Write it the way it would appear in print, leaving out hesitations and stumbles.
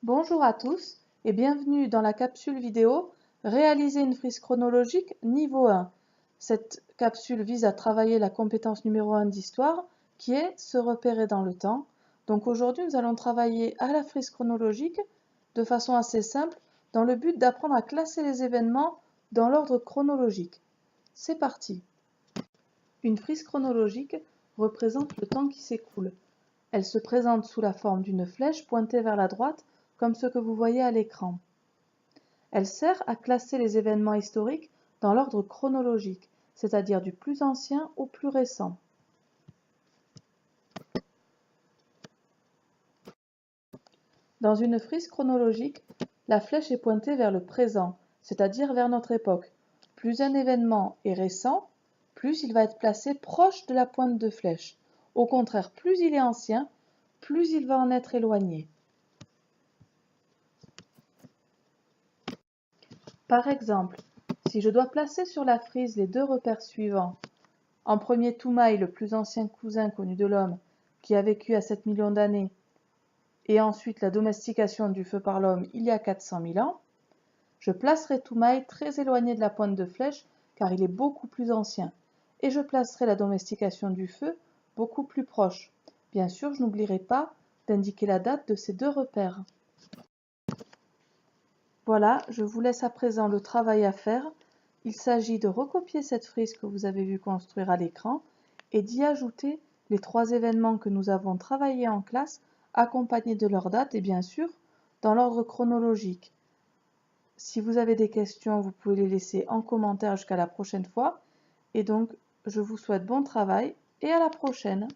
Bonjour à tous et bienvenue dans la capsule vidéo Réaliser une frise chronologique niveau 1. Cette capsule vise à travailler la compétence numéro 1 d'histoire qui est se repérer dans le temps. Donc aujourd'hui nous allons travailler à la frise chronologique de façon assez simple dans le but d'apprendre à classer les événements dans l'ordre chronologique. C'est parti. Une frise chronologique représente le temps qui s'écoule. Elle se présente sous la forme d'une flèche pointée vers la droite comme ce que vous voyez à l'écran. Elle sert à classer les événements historiques dans l'ordre chronologique, c'est-à-dire du plus ancien au plus récent. Dans une frise chronologique, la flèche est pointée vers le présent, c'est-à-dire vers notre époque. Plus un événement est récent, plus il va être placé proche de la pointe de flèche. Au contraire, plus il est ancien, plus il va en être éloigné. Par exemple, si je dois placer sur la frise les deux repères suivants, en premier Toumaï, le plus ancien cousin connu de l'homme, qui a vécu à 7 millions d'années, et ensuite la domestication du feu par l'homme il y a 400 000 ans, je placerai Toumaï très éloigné de la pointe de flèche car il est beaucoup plus ancien, et je placerai la domestication du feu beaucoup plus proche. Bien sûr, je n'oublierai pas d'indiquer la date de ces deux repères. Voilà, je vous laisse à présent le travail à faire. Il s'agit de recopier cette frise que vous avez vu construire à l'écran et d'y ajouter les trois événements que nous avons travaillés en classe, accompagnés de leur date et bien sûr dans l'ordre chronologique. Si vous avez des questions, vous pouvez les laisser en commentaire jusqu'à la prochaine fois. Et donc, je vous souhaite bon travail et à la prochaine.